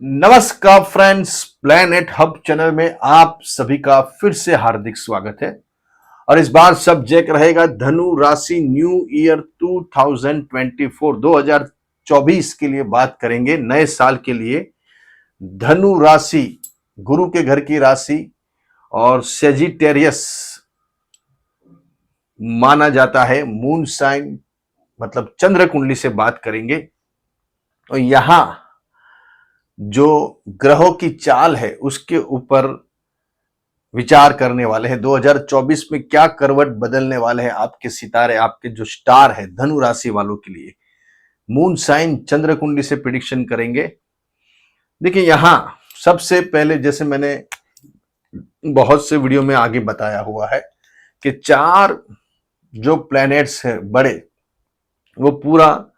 नमस्कार friends, planet hub channel में आप सभी का फिर से हार्दिक स्वागत है। और इस बार सब्जेक्ट रहेगा धनु राशि न्यू ईयर 2024 के लिए बात करेंगे। नए साल के लिए धनु राशि गुरु के घर की राशि और सेजिटेरियस माना जाता है। मून साइन मतलब चंद्र कुंडली से बात करेंगे। और यहां जो ग्रहों की चाल है उसके ऊपर विचार करने वाले हैं। 2024 में क्या करवट बदलने वाले हैं आपके सितारे, आपके जो स्टार है धनु राशि वालों के लिए। मून साइन चंद्र कुंडली से प्रिडिक्शन करेंगे। देखिए यहां सबसे पहले, जैसे मैंने बहुत से वीडियो में आगे बताया हुआ है कि चार जो प्लैनेट्स है बड़े, वो पूरा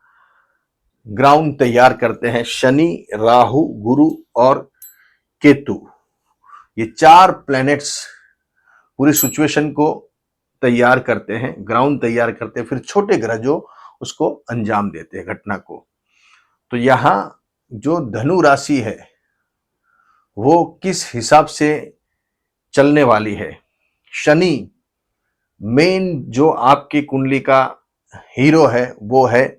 ग्राउंड तैयार करते हैं। शनि, राहु, गुरु और केतु, ये चार प्लैनेट्स पूरी सिचुएशन को तैयार करते हैं, ग्राउंड तैयार करते हैं। फिर छोटे ग्रह जो उसको अंजाम देते हैं घटना को। तो यहां जो धनु राशि है वो किस हिसाब से चलने वाली है। शनि मेन जो आपकी कुंडली का हीरो है वो है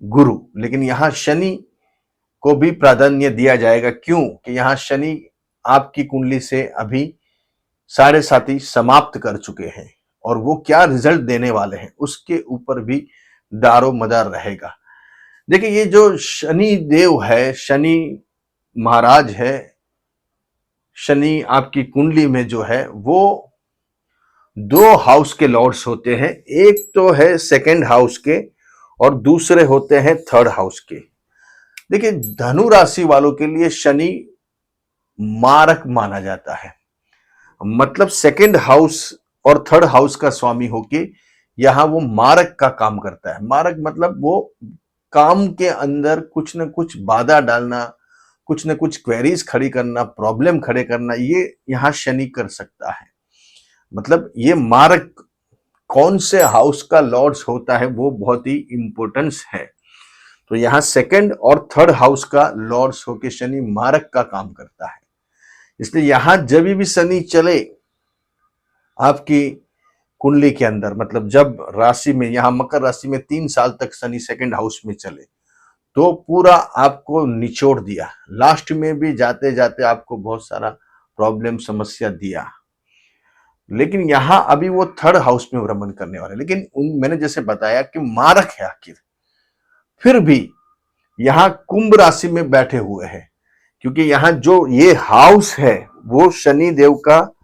गुरु, लेकिन यहां शनि को भी प्राधान्य दिया जाएगा। क्यों कि यहां शनि आपकी कुंडली से अभी साढ़े साथी समाप्त कर चुके हैं और वो क्या रिजल्ट देने वाले हैं उसके ऊपर भी दारो मदार रहेगा। देखिए ये जो शनि देव है, शनि महाराज है, शनि आपकी कुंडली में जो है वो दो हाउस के लॉर्ड्स होते हैं। एक तो है सेकंड हाउस के और दूसरे होते हैं थर्ड हाउस के। देखिए धनु राशि वालों के लिए शनि मारक माना जाता है, मतलब सेकंड हाउस और थर्ड हाउस का स्वामी होके यहां वो मारक का काम करता है। मारक मतलब वो काम के अंदर कुछ न कुछ बाधा डालना, कुछ न कुछ क्वेरीज खड़ी करना, प्रॉब्लम खड़े करना, ये यहां शनि कर सकता है। मतलब ये मारक कौन से हाउस का लॉर्ड्स होता है वो बहुत ही इंपॉर्टेंस है। तो यहां सेकंड और थर्ड हाउस का लॉर्ड्स होके शनि मारक का काम करता है। इसलिए यहां जब भी शनि चले आपकी कुंडली के अंदर, मतलब जब राशि में, यहां मकर राशि में 3 साल तक शनि सेकंड हाउस में चले तो पूरा आपको निचोड़ दिया। लास्ट में भी जाते जाते आपको बहुत सारा प्रॉब्लम समस्या दिया। लेकिन यहां अभी वो थर्ड हाउस में भ्रमण करने वाले, लेकिन मैंने जैसे बताया कि मारक है आखिर, फिर भी यहां कुंभ राशि में बैठे हुए हैं। क्योंकि यहां जो ये हाउस है वो शनि देव का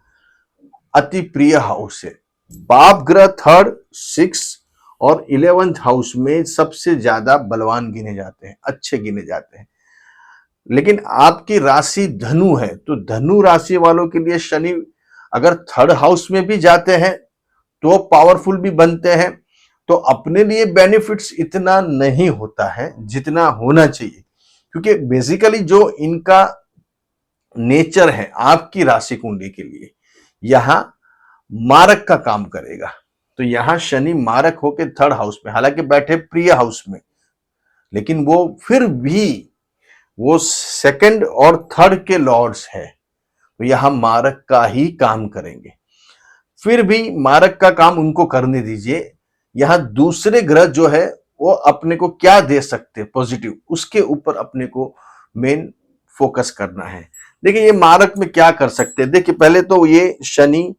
अति प्रिय हाउस है। बाप ग्रह थर्ड, सिक्स और 11th हाउस में सबसे ज्यादा बलवान गिने जाते हैं, अच्छे गिने जाते हैं। लेकिन आपकी राशि धनु है तो धनु राशि वालों के लिए शनि अगर थर्ड हाउस में भी जाते हैं तो पावरफुल भी बनते हैं। तो अपने लिए बेनिफिट्स इतना नहीं होता है जितना होना चाहिए, क्योंकि बेसिकली जो इनका नेचर है आपकी राशि कुंडली के लिए यहां मारक का काम करेगा। तो यहां शनि मारक होके थर्ड हाउस में, हालांकि बैठे प्रिय हाउस में, लेकिन वो फिर भी वो सेकंड और थर्ड के लॉर्ड्स है, तो यहां मारक का ही काम करेंगे। फिर भी मारक का काम उनको करने दीजिए। यहां दूसरे ग्रह जो है वो अपने को क्या दे सकते हैं पॉजिटिव, उसके ऊपर अपने को मेन फोकस करना है। देखिए ये मारक में क्या कर सकते हैं। देखिए पहले तो ये शनि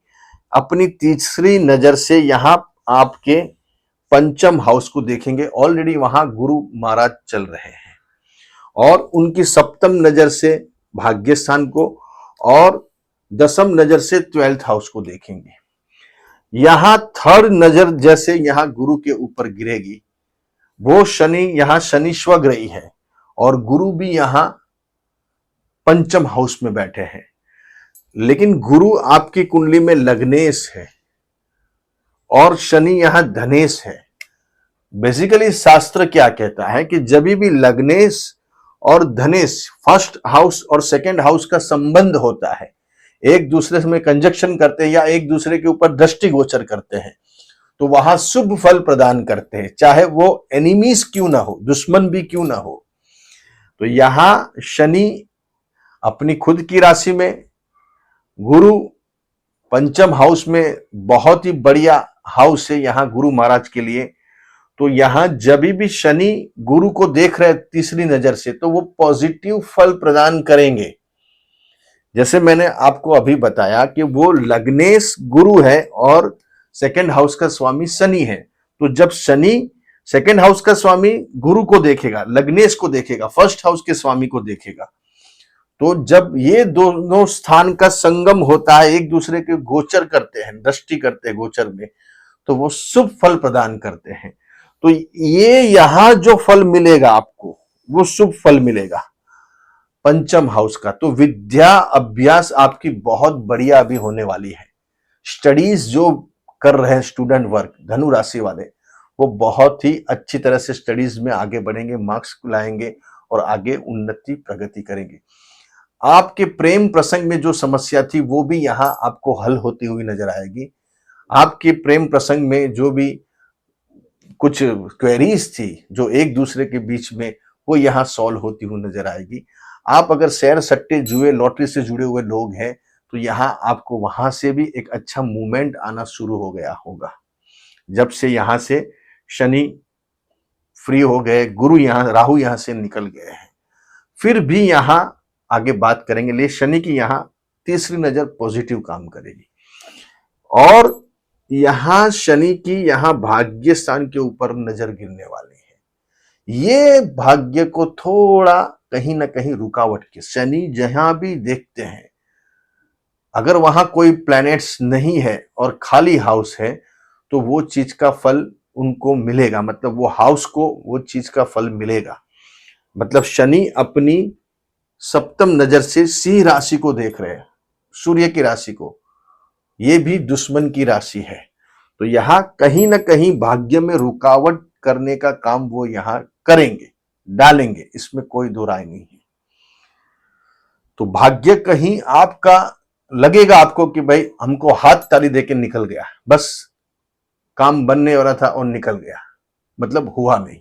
अपनी तीसरी नजर से यहां आपके पंचम हाउस को देखेंगे। ऑलरेडी वहां गुरु महाराज चल रहे हैं और उनकी सप्तम नजर से भाग्य स्थान को और दसम नजर से 12th हाउस को देखेंगे। यहां थर्ड नजर जैसे यहां गुरु के ऊपर गिरेगी, वो शनि यहां शनि स्वग्रही है और गुरु भी यहां पंचम हाउस में बैठे हैं। लेकिन गुरु आपकी कुंडली में लग्नेश है और शनि यहां धनेश है। बेसिकली शास्त्र क्या कहता है कि जब भी लग्नेश और धनेश फर्स्ट हाउस और सेकंड हाउस का संबंध होता है, एक दूसरे में कंजक्शन करते हैं या एक दूसरे के ऊपर दृष्टि गोचर करते हैं, तो वहां शुभ फल प्रदान करते हैं, चाहे वो एनिमीज क्यों ना हो, दुश्मन भी क्यों ना हो। तो यहां शनि अपनी खुद की राशि में गुरु पंचम हाउस में बहुत ही बढ़िया हाउस है यहां गुरु महाराज के लिए। तो यहां जब भी शनि गुरु को देख रहे हैं तीसरी नजर से, तो वो पॉजिटिव फल प्रदान करेंगे। जैसे मैंने आपको अभी बताया कि वो लग्नेश गुरु है और सेकंड हाउस का स्वामी शनि है। तो जब शनि सेकंड हाउस का स्वामी गुरु को देखेगा, लग्नेश को देखेगा, फर्स्ट हाउस के स्वामी को देखेगा, तो जब ये दोनों स्थान का संगम होता है, एक दूसरे के गोचर करते हैं, दृष्टि करते हैं गोचर में, तो वो शुभ फल प्रदान करते हैं। तो ये यहां जो फल मिलेगा आपको, वो शुभ फल मिलेगा पंचम हाउस का। तो विद्या अभ्यास आपकी बहुत बढ़िया अभी होने वाली है। स्टडीज जो कर रहे हैं स्टूडेंट वर्ग, धनु राशि वाले, वो बहुत ही अच्छी तरह से स्टडीज में आगे बढ़ेंगे, मार्क्स लाएंगे और आगे उन्नति प्रगति करेंगे। आपके प्रेम प्रसंग में जो समस्या थी वो भी यहां आपको हल होती हुई नजर आएगी। आपके प्रेम प्रसंग में जो भी कुछ क्वेरीज थी जो एक दूसरे के बीच में, वो यहां सॉल्व होती हुई नजर आएगी। आप अगर शेयर सट्टे जुए लॉटरी से जुड़े हुए लोग हैं, तो यहां आपको वहां से भी एक अच्छा मूवमेंट आना शुरू हो गया होगा। जब से यहां से शनि फ्री हो गए, गुरु यहां, राहु यहां से निकल गए हैं। फिर भी यहां आगे बात करेंगे, लेकिन शनि की यहां तीसरी नजर पॉजिटिव काम करेगी। और यहां शनि की यहां भाग्य स्थान के ऊपर नजर गिरने वाली है। ये भाग्य को थोड़ा कहीं ना कहीं रुकावट के, शनि जहां भी देखते हैं, अगर वहां कोई प्लैनेट्स नहीं है और खाली हाउस है, तो वो चीज का फल उनको मिलेगा। मतलब वो हाउस को वो चीज का फल मिलेगा। मतलब शनि अपनी सप्तम नजर से सिंह राशि को देख रहे हैं, सूर्य की राशि को, ये भी दुश्मन की राशि है। तो यहां कहीं ना कहीं भाग्य में रुकावट करने का काम वो यहां करेंगे, डालेंगे, इसमें कोई दो राय नहीं है। तो भाग्य कहीं आपका लगेगा आपको कि भाई हमको हाथ ताली देके निकल गया, बस काम बनने वाला था और निकल गया, मतलब हुआ नहीं।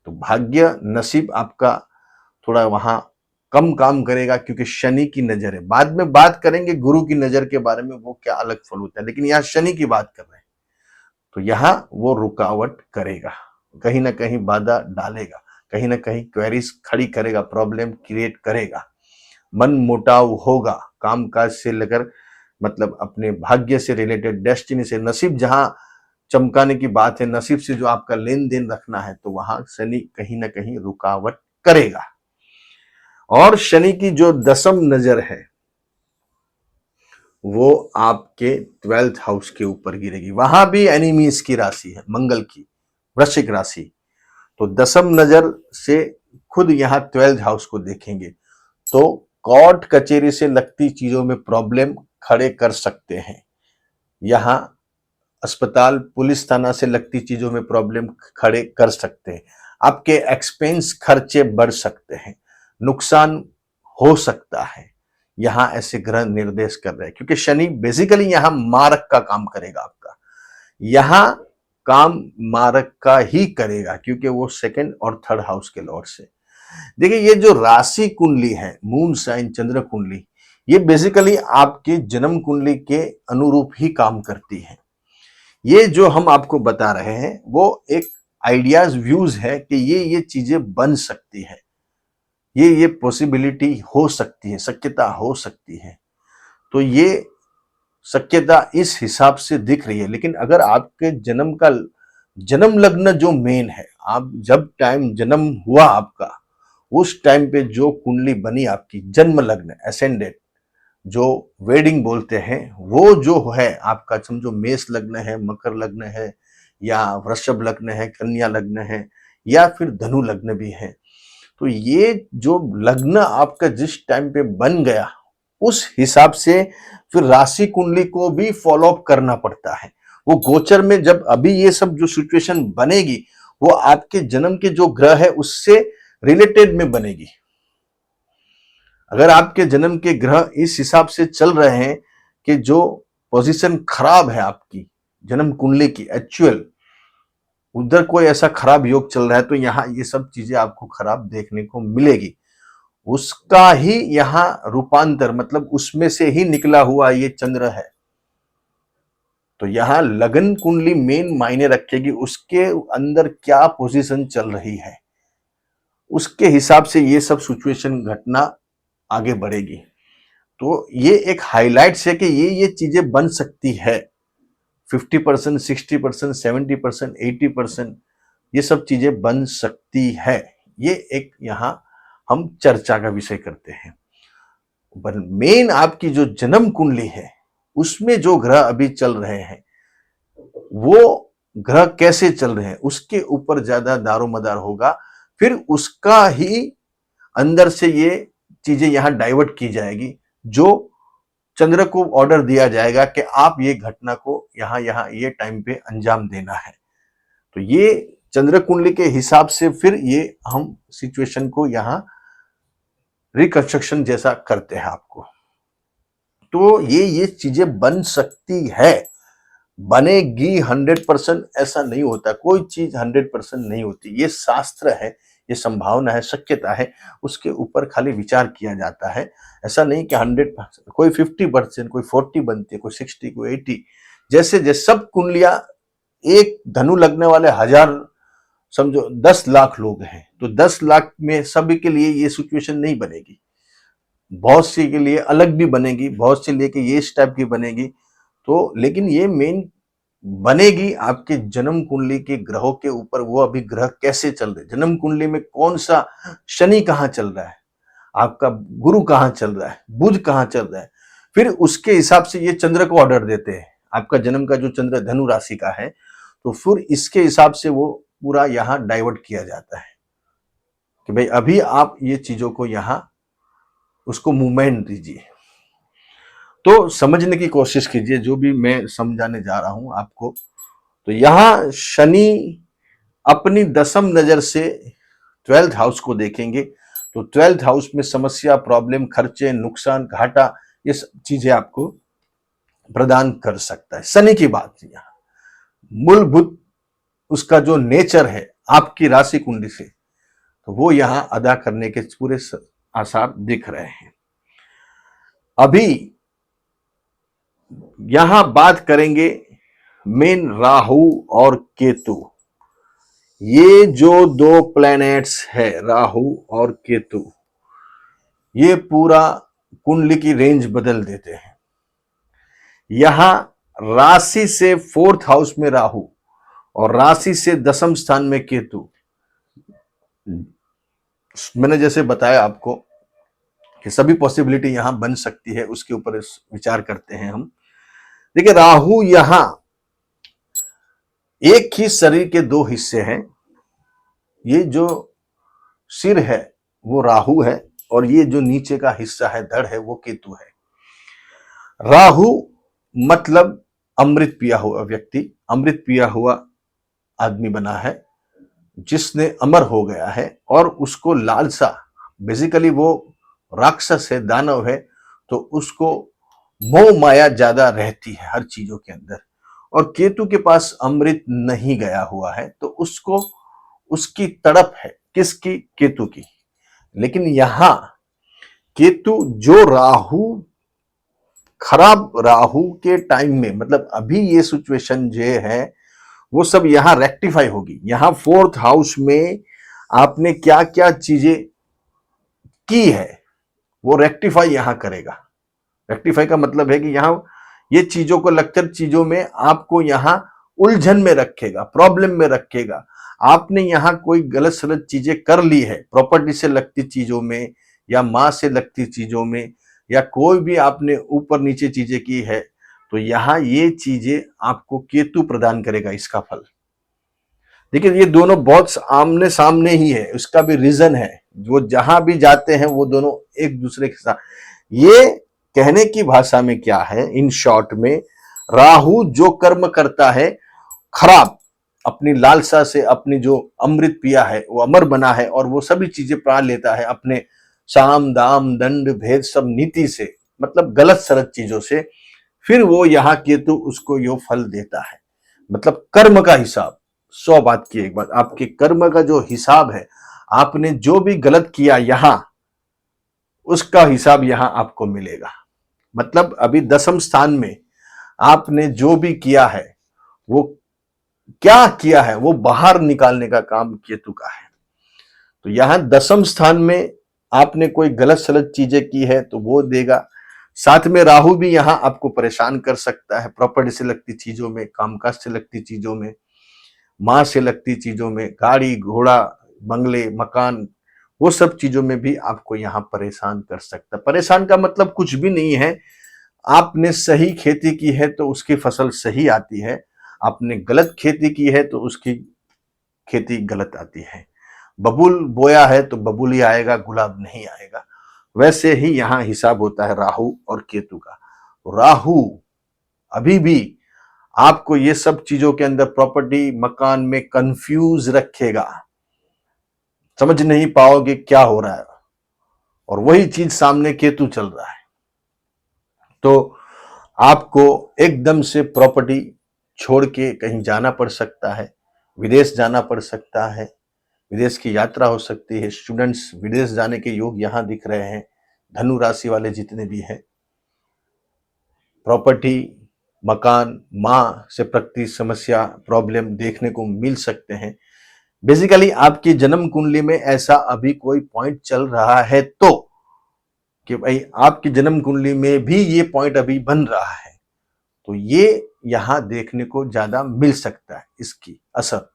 तो भाग्य नसीब आपका थोड़ा वहां कम काम करेगा, क्योंकि शनि की नजर है। बाद में बात करेंगे गुरु की नजर के बारे में, वो क्या अलग फल होता है, लेकिन यहां शनि की बात कर रहे हैं। तो यहां वो रुकावट करेगा, कहीं ना कहीं बाधा डालेगा, कहीं ना कहीं क्वेरीज खड़ी करेगा, प्रॉब्लम क्रिएट करेगा, मन मोटाव होगा काम काज से लेकर, मतलब अपने भाग्य से रिलेटेड, डेस्टिनी से, नसीब जहां चमकाने की बात है, नसीब से जो आपका लेन देन रखना है, तो वहां शनि कहीं ना कहीं रुकावट करेगा। और शनि की जो दसम नजर है वो आपके 12th हाउस के ऊपर गिरेगी। वहां भी एनिमीज की राशि है, मंगल की, वृश्चिक राशि। तो दसम नजर से खुद यहां 12th हाउस को देखेंगे, तो कोर्ट कचेरी से लगती चीजों में प्रॉब्लम खड़े कर सकते हैं। यहां अस्पताल पुलिस थाना से लगती चीजों में प्रॉब्लम खड़े कर सकते हैं। आपके एक्सपेंस खर्चे बढ़ सकते हैं, नुकसान हो सकता है। यहां ऐसे ग्रह निर्देश कर रहे हैं, क्योंकि शनि बेसिकली यहां मारक का काम करेगा आपका। यहां काम मारक का ही करेगा, क्योंकि वो सेकंड और थर्ड हाउस के लॉर्ड से। देखिए, ये जो राशि कुंडली है, मून साइन चंद्र कुंडली, ये बेसिकली आपके जन्म कुंडली के अनुरूप ही काम करती है। ये जो हम आपको बता रहे हैं वो एक आइडियाज, व्यूज है कि ये चीजें बन सकती है, ये पॉसिबिलिटी हो सकती है, शक्यता हो सकती है। तो ये शक्यता इस हिसाब से दिख रही है। लेकिन अगर आपके जन्म का जन्म लग्न जो मेन है, आप जब टाइम जन्म हुआ आपका, उस टाइम पे जो कुंडली बनी आपकी, जन्म लग्न एसेंडेंट जो वेडिंग बोलते हैं, वो जो है आपका, समझो मेष लग्न है, मकर लग्न है, या वृषभ लग्न है, कन्या लग्न है, या फिर धनु लग्न भी है। तो ये जो लग्न आपका जिस टाइम पे बन गया, उस हिसाब से फिर राशि कुंडली को भी फॉलो अप करना पड़ता है। वो गोचर में जब अभी ये सब जो सिचुएशन बनेगी, वो आपके जन्म के जो ग्रह है उससे रिलेटेड में बनेगी। अगर आपके जन्म के ग्रह इस हिसाब से चल रहे हैं कि जो पोजीशन खराब है आपकी जन्म कुंडली की, एक्चुअल उधर कोई ऐसा खराब योग चल रहा है, तो यहां ये सब चीजें आपको खराब देखने को मिलेगी। उसका ही यहां रूपांतर, मतलब उसमें से ही निकला हुआ ये चंद्र है। तो यहां लगन कुंडली मेन मायने रखेगी, उसके अंदर क्या पोजीशन चल रही है, उसके हिसाब से ये सब सिचुएशन घटना आगे बढ़ेगी। तो ये एक हाइलाइट्स है कि ये चीजें बन सकती है। 50%, 60%, 70%, 80% ये सब चीजें बन सकती है। ये एक यहां हम चर्चा का विषय करते हैं। पर मेन आपकी जो जन्म कुंडली है उसमें जो ग्रह अभी चल रहे हैं, वो ग्रह कैसे चल रहे हैं उसके ऊपर ज्यादा दारोमदार होगा। फिर उसका ही अंदर से ये चीजें यहां डाइवर्ट की जाएगी, जो चंद्र को ऑर्डर दिया जाएगा कि आप ये घटना को यहां यहां ये टाइम पे अंजाम देना है। तो ये चंद्र कुंडली के हिसाब से फिर ये हम सिचुएशन को यहां रिकंस्ट्रक्शन जैसा करते हैं आपको। तो ये चीजें बन सकती है, बनेगी 100% ऐसा नहीं होता, कोई चीज 100% नहीं होती। ये शास्त्र है, ये संभावना है, शक्यता है, उसके ऊपर खाली विचार किया जाता है। ऐसा नहीं कि 100%, कोई 50%, कोई 40 बनती है, कोई 60, कोई 80। जैसे जैसे सब कुंडलियां, एक धनु लगने वाले 1000, समझो 10 लाख लोग हैं, तो 10 लाख में सभी के लिए ये सिचुएशन नहीं बनेगी। बहुत सी के लिए अलग भी बनेगी, बहुत से लेके ये इस टाइप की बनेगी। तो लेकिन ये मेन बनेगी आपके जन्म कुंडली के ग्रहों के ऊपर, वो अभी ग्रह कैसे चल रहे, जन्म कुंडली में कौन सा शनि कहाँ चल रहा है, आपका गुरु कहाँ चल रहा है, बुध कहाँ चल रहा है। फिर उसके हिसाब से ये चंद्र को ऑर्डर देते हैं। आपका जन्म का जो चंद्र धनु राशि का है, तो फिर इसके हिसाब से वो पूरा यहाँ डाइवर्ट किया जाता है कि भाई अभी आप ये चीजों को यहाँ उसको मूवमेंट दीजिए। तो समझने की कोशिश कीजिए जो भी मैं समझाने जा रहा हूं आपको। तो यहां शनि अपनी दसम नजर से 12th हाउस को देखेंगे, तो 12th हाउस में समस्या, प्रॉब्लम, खर्चे, नुकसान, घाटा, ये सब चीजें आपको प्रदान कर सकता है। शनि की बात यहाँ मूलभूत उसका जो नेचर है आपकी राशि कुंडली से, तो वो यहां अदा करने के पूरे आसार दिख रहे हैं। अभी यहां बात करेंगे मेन राहु और केतु। ये जो दो प्लैनेट्स है राहु और केतु, ये पूरा कुंडली की रेंज बदल देते हैं। यहां राशि से 4th हाउस में राहु और राशि से दसम स्थान में केतु। मैंने जैसे बताया आपको कि सभी पॉसिबिलिटी यहां बन सकती है, उसके ऊपर विचार करते हैं हम। देखिए राहु यहां एक ही शरीर के दो हिस्से हैं। ये जो सिर है वो राहु है और ये जो नीचे का हिस्सा है धड़ है वो केतु है। राहु मतलब अमृत पिया हुआ व्यक्ति, अमृत पिया हुआ आदमी बना है, जिसने अमर हो गया है और उसको लालसा, बेसिकली वो राक्षस है, दानव है, तो उसको मोह माया ज्यादा रहती है हर चीजों के अंदर। और केतु के पास अमृत नहीं गया हुआ है, तो उसको उसकी तड़प है, किसकी, केतु की। लेकिन यहां केतु जो राहु, खराब राहु के टाइम में, मतलब अभी ये सिचुएशन जो है वो सब यहां रेक्टिफाई होगी। यहां 4th हाउस में आपने क्या क्या चीजें की है वो रेक्टिफाई यहां करेगा। रेक्टिफाई का मतलब है कि यहां ये चीजों को, लगकर चीजों में आपको यहां उलझन में रखेगा, प्रॉब्लम में रखेगा। आपने यहां कोई गलत सलत चीजें कर ली है, प्रॉपर्टी से लगती चीजों में या मां से लगती चीजों में, या कोई भी आपने ऊपर नीचे चीजें की है, तो यहां ये चीजें आपको केतु प्रदान करेगा इसका फल। देखिए ये दोनों बहुत आमने सामने ही है, उसका भी रीजन है। वो जहां भी जाते हैं वो दोनों एक दूसरे के साथ, ये कहने की भाषा में क्या है, इन शॉर्ट में, राहु जो कर्म करता है खराब, अपनी लालसा से, अपनी जो अमृत पिया है वो अमर बना है और वो सभी चीजें पा लेता है अपने साम दाम दंड भेद सब नीति से, मतलब गलत सलत चीजों से। फिर वो यहाँ केतु उसको यो फल देता है, मतलब कर्म का हिसाब। 100 बात की एक बात, आपके कर्म का जो हिसाब है, आपने जो भी गलत किया यहां, उसका हिसाब यहां आपको मिलेगा। मतलब अभी दसम स्थान में आपने जो भी किया है, वो क्या किया है वो बाहर निकालने का काम केतु का है। तो यहां दसम स्थान में आपने कोई गलत सलत चीजें की है तो वो देगा। साथ में राहु भी यहां आपको परेशान कर सकता है, प्रॉपर्टी से लगती चीजों में, कामकाज से लगती चीजों में, मां से लगती चीजों में, गाड़ी घोड़ा बंगले मकान, वो सब चीजों में भी आपको यहां परेशान कर सकता है। परेशान का मतलब कुछ भी नहीं है, आपने सही खेती की है तो उसकी फसल सही आती है, आपने गलत खेती की है तो उसकी खेती गलत आती है। बबूल बोया है तो बबूल ही आएगा, गुलाब नहीं आएगा। वैसे ही यहां हिसाब होता है राहु और केतु का। राहु अभी भी आपको ये सब चीजों के अंदर, प्रॉपर्टी मकान में कंफ्यूज रखेगा, समझ नहीं पाओगे क्या हो रहा है, और वही चीज सामने केतु चल रहा है। तो आपको एकदम से प्रॉपर्टी छोड़ के कहीं जाना पड़ सकता है, विदेश जाना पड़ सकता है, विदेश की यात्रा हो सकती है। स्टूडेंट्स विदेश जाने के योग यहां दिख रहे हैं, धनु राशि वाले जितने भी हैं। प्रॉपर्टी मकान मां से प्रति समस्या प्रॉब्लम देखने को मिल सकते हैं। बेसिकली आपकी जन्म कुंडली में ऐसा अभी कोई पॉइंट चल रहा है तो कि भाई आपकी जन्म कुंडली में भी ये पॉइंट अभी बन रहा है, तो ये यहां देखने को ज्यादा मिल सकता है। इसकी असर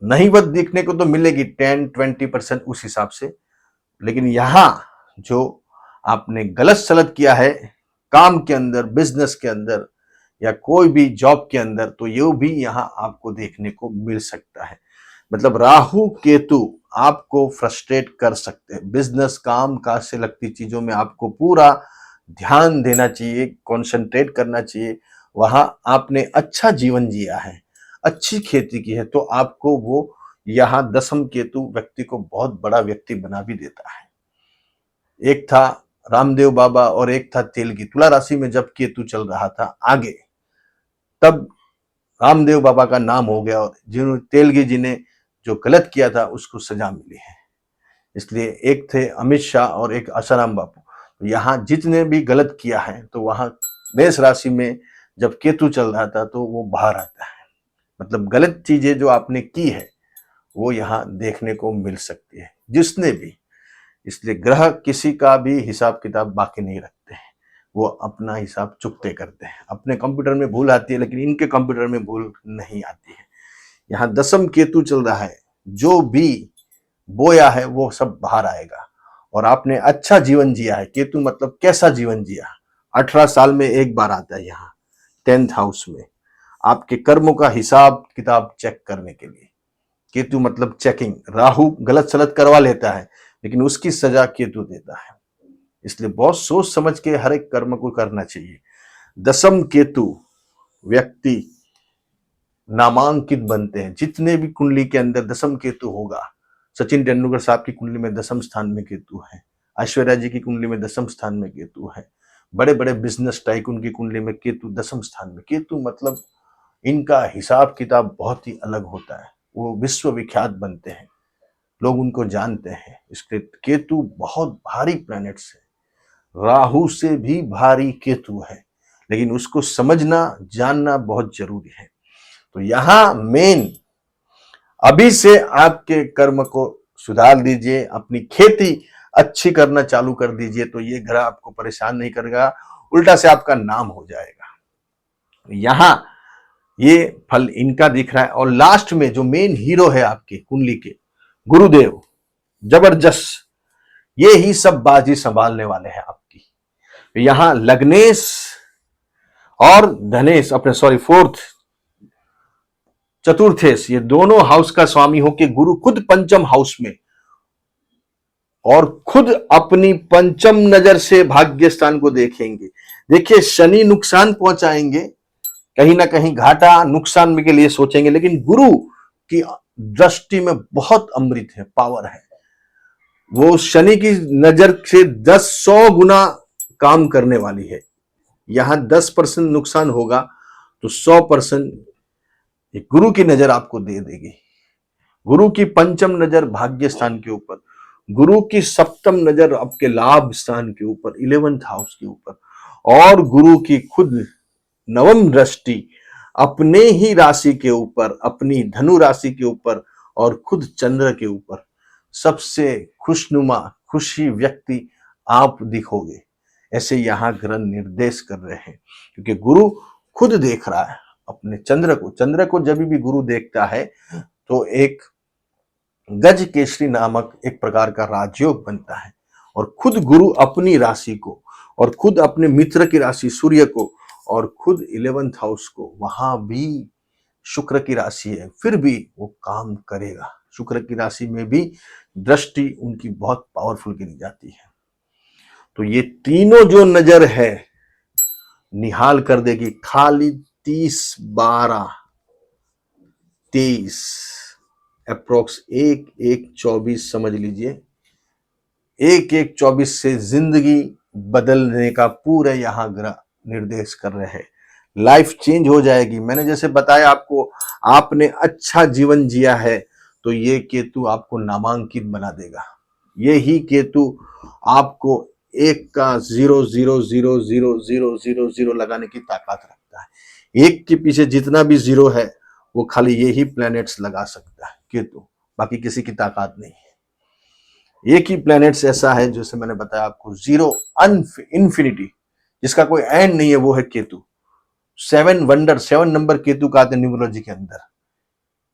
नहीं बद देखने को तो मिलेगी 10-20% उस हिसाब से, लेकिन यहां जो आपने गलत सलत किया है काम के अंदर, बिजनेस के अंदर या कोई भी जॉब के अंदर, तो ये भी यहां आपको देखने को मिल सकता है। मतलब राहु केतु आपको फ्रस्ट्रेट कर सकते हैं। बिजनेस काम काज से लगती चीजों में आपको पूरा ध्यान देना चाहिए, कंसंट्रेट करना चाहिए। वहां आपने अच्छा जीवन जिया है, अच्छी खेती की है, तो आपको वो यहां दसम केतु व्यक्ति को बहुत बड़ा व्यक्ति बना भी देता है। एक था रामदेव बाबा और एक था तेलगी। तुला राशि में जब केतु चल रहा था आगे, तब रामदेव बाबा का नाम हो गया और जिन्होंने तेलगी जी ने जो गलत किया था उसको सजा मिली है। इसलिए एक थे अमित शाह और एक आसाराम बापू। तो यहाँ जितने भी गलत किया है तो वहां मेष राशि में जब केतु चल रहा था तो वो बाहर आता है। मतलब गलत चीजें जो आपने की है वो यहाँ देखने को मिल सकती है, जिसने भी। इसलिए ग्रह किसी का भी हिसाब किताब बाकी नहीं रखते हैं, वो अपना हिसाब चुकते करते हैं। अपने कंप्यूटर में भूल आती है लेकिन इनके कंप्यूटर में भूल नहीं आती है। यहाँ दसम केतु चल रहा है, जो भी बोया है वो सब बाहर आएगा। और आपने अच्छा जीवन जिया है, केतु मतलब कैसा जीवन जिया, 18 साल में एक बार आता है यहाँ 10th हाउस में आपके कर्मों का हिसाब किताब चेक करने के लिए। केतु मतलब चेकिंग। राहु गलत सलत करवा लेता है लेकिन उसकी सजा केतु देता है। इसलिए बहुत सोच समझ के हर एक कर्म को करना चाहिए। दसम केतु व्यक्ति नामांकित बनते हैं। जितने भी कुंडली के अंदर दसम केतु होगा, सचिन तेंदुलकर साहब की कुंडली में दसम स्थान में केतु है, ऐश्वर्या जी की कुंडली में दसम स्थान में केतु है, बड़े बड़े बिजनेस टाइकून की कुंडली में केतु दसम स्थान में। केतु मतलब इनका हिसाब किताब बहुत ही अलग होता है, वो विश्व विख्यात बनते हैं, लोग उनको जानते हैं। इसके केतु बहुत भारी प्लैनेट्स है, राहु से भी भारी केतु है, लेकिन उसको समझना जानना बहुत जरूरी है। तो यहां मेन अभी से आपके कर्म को सुधार दीजिए, अपनी खेती अच्छी करना चालू कर दीजिए, तो ये ग्रह आपको परेशान नहीं करेगा, उल्टा से आपका नाम हो जाएगा। यहां ये फल इनका दिख रहा है। और लास्ट में जो मेन हीरो है आपके कुंडली के, गुरुदेव, जबरदस्त, ये ही सब बाजी संभालने वाले हैं आपकी। यहां लग्नेश और धनेश, अपने सॉरी फोर्थ चतुर्थेश, ये दोनों हाउस का स्वामी होके गुरु खुद पंचम हाउस में, और खुद अपनी पंचम नजर से भाग्य स्थान को देखेंगे। देखिए शनि नुकसान पहुंचाएंगे, कहीं ना कहीं घाटा नुकसान के लिए सोचेंगे, लेकिन गुरु की दृष्टि में बहुत अमृत है, पावर है। वो शनि की नजर से 10-100 गुना काम करने वाली है। यहां 10% नुकसान होगा तो 100% गुरु की नजर आपको दे देगी। गुरु की पंचम नजर भाग्य स्थान के ऊपर, गुरु की सप्तम नजर आपके लाभ स्थान के ऊपर, 11th हाउस के ऊपर, और गुरु की खुद नवम दृष्टि अपने ही राशि के ऊपर, अपनी धनु राशि के ऊपर और खुद चंद्र के ऊपर, सबसे खुशनुमा खुशी व्यक्ति आप दिखोगे, ऐसे यहां ग्रह निर्देश कर रहे हैं। क्योंकि गुरु खुद देख रहा है अपने चंद्र को। चंद्र को जब भी गुरु देखता है तो एक गज केसरी नामक एक प्रकार का राजयोग बनता है, और खुद गुरु अपनी राशि को और खुद अपने मित्र की राशि सूर्य को और खुद 11th हाउस को, वहां भी शुक्र की राशि है, फिर भी वो काम करेगा। शुक्र की राशि में भी दृष्टि उनकी बहुत पावरफुल गिनी जाती है। तो ये तीनों जो नजर है निहाल कर देगी। खाली 30, 12, 23 अप्रोक्स 1-1-24 समझ लीजिए। 1-1-24 से जिंदगी बदलने का पूरे यहां ग्रह निर्देश कर रहे हैं। लाइफ चेंज हो जाएगी। मैंने जैसे बताया आपको, आपने अच्छा जीवन जिया है तो ये केतु आपको नामांकित बना देगा। ये ही केतु आपको एक का 0-0-0-0-0-0-0 लगाने की ताकत रखता है। एक के पीछे जितना भी जीरो है वो खाली यही प्लैनेट्स लगा सकता है केतु, बाकी किसी की ताकत नहीं है। एक ही प्लैनेट्स ऐसा है जैसे मैंने बताया आपको, जीरो इन्फिनिटी, जिसका कोई एंड नहीं है, वो है केतु। 7 वंडर, 7 नंबर केतु का आते हैं न्यूमरोलॉजी के अंदर।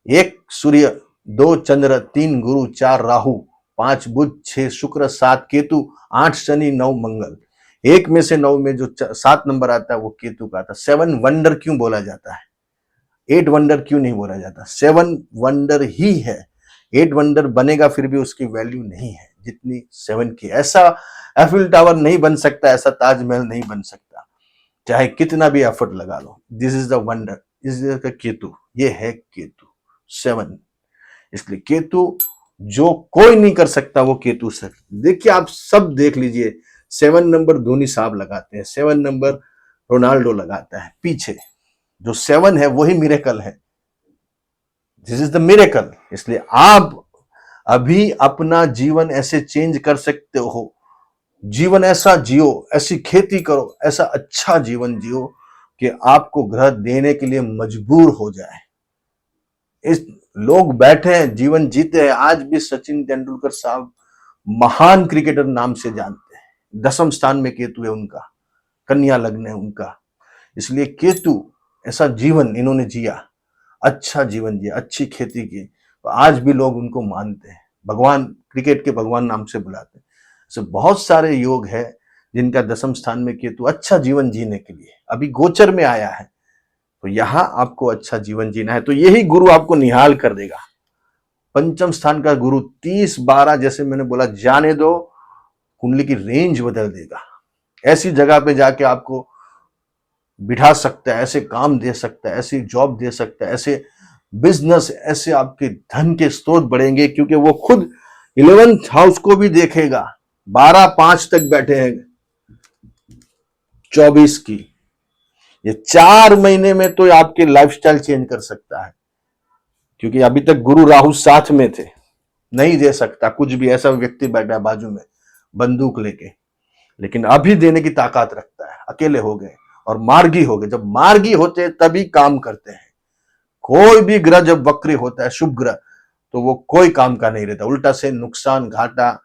1 सूर्य, 2 चंद्र, 3 गुरु, 4 राहु, 5 बुध, 6 शुक्र, 7 केतु, 8 शनि, 9 मंगल। एक में से 9 में जो 7 नंबर आता है वो केतु का आता है। 7 वंडर क्यों बोला जाता है? 8 वंडर क्यों नहीं बोला जाता? 7 वंडर ही है। 8 वंडर बनेगा फिर भी उसकी वैल्यू नहीं है जितनी 7 की। ऐसा एफिल टावर नहीं बन सकता, ऐसा ताजमहल नहीं बन सकता, चाहे कितना भी एफर्ट लगा लो। दिस इज द वंडर, इस केतु, ये है केतु 7। इसलिए केतु जो कोई नहीं कर सकता वो केतु सर। देखिए आप सब देख लीजिए, 7 नंबर धोनी साहब लगाते हैं, 7 नंबर रोनाल्डो लगाता है। पीछे जो 7 है वही मिरेकल है। This is the miracle. इसलिए आप अभी अपना जीवन ऐसे चेंज कर सकते हो। जीवन ऐसा जियो, ऐसी खेती करो, ऐसा अच्छा जीवन जियो कि आपको ग्रह देने के लिए मजबूर हो जाए। इस लोग बैठे हैं, जीवन जीते हैं। आज भी सचिन तेंदुलकर साहब महान क्रिकेटर नाम से जानते हैं। 10वें स्थान में केतु है उनका, कन्या लग्न है उनका। इसलिए केतु ऐसा जीवन इन्होंने जिया, अच्छा जीवन जिया, अच्छी खेती की, तो आज भी लोग उनको मानते हैं, भगवान, क्रिकेट के भगवान नाम से बुलाते हैं। तो बहुत सारे योग है जिनका 10वें स्थान में केतु, अच्छा जीवन जीने के लिए अभी गोचर में आया है। तो यहां आपको अच्छा जीवन जीना है तो यही गुरु आपको निहाल कर देगा। 5वें स्थान का गुरु 30-12, जैसे मैंने बोला, जाने दो, कुंडली की रेंज बदल देगा। ऐसी जगह पे जाके आपको बिठा सकता है, ऐसे काम दे सकता है, ऐसी जॉब दे सकता है, ऐसे बिजनेस, ऐसे आपके धन के स्रोत बढ़ेंगे, क्योंकि वो खुद 11th हाउस को भी देखेगा। 12-5 तक बैठे हैं 24 की। ये 4 महीने में तो आपके लाइफस्टाइल चेंज कर सकता है, क्योंकि अभी तक गुरु राहु साथ में थे, नहीं दे सकता कुछ भी। ऐसा व्यक्ति बैठा है बाजू में बंदूक लेके, लेकिन अभी देने की ताकत रखता है। अकेले हो गए और मार्गी हो गए। जब मार्गी होते हैं तभी काम करते हैं। कोई भी ग्रह जब वक्री होता है, शुभ ग्रह, तो वो कोई काम का नहीं रहता, उल्टा से नुकसान, घाटा,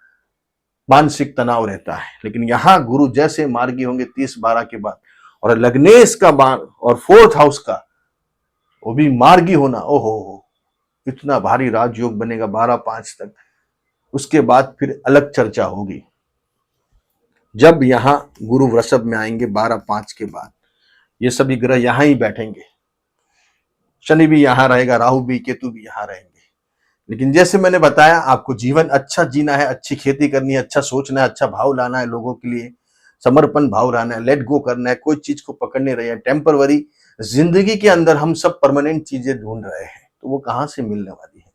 मानसिक तनाव रहता है। लेकिन यहां गुरु जैसे मार्गी होंगे 30-12 के बाद, और लग्नेश का और 4th हाउस का वो भी मार्गी होना, ओहो, इतना भारी राजयोग बनेगा 12-5 तक। उसके बाद फिर अलग चर्चा होगी जब यहां गुरु वृषभ में आएंगे 12-5 के बाद। ये सभी ग्रह यहां ही बैठेंगे, शनि भी यहां रहेगा, राहु भी, केतु भी यहां रहेंगे। लेकिन जैसे मैंने बताया, आपको जीवन अच्छा जीना है, अच्छी खेती करनी है, अच्छा सोचना है, अच्छा भाव लाना है, लोगों के लिए समर्पण भाव लाना है, लेट गो करना है, कोई चीज को पकड़ने रहे हैं। टेम्परवरी जिंदगी के अंदर हम सब परमानेंट चीजें ढूंढ रहे हैं, तो वो कहां से मिलने वाली है।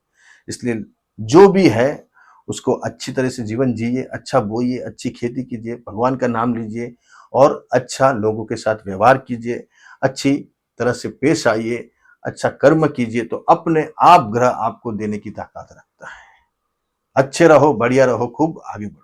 इसलिए जो भी है उसको अच्छी तरह से जीवन जिए, अच्छा बोइए, अच्छी खेती कीजिए, भगवान का नाम लीजिए और अच्छा लोगों के साथ व्यवहार कीजिए, अच्छी तरह से पेश आइए, अच्छा कर्म कीजिए, तो अपने आप ग्रह आपको देने की ताकत रखता है। अच्छे रहो, बढ़िया रहो, खूब आगे बढ़ो।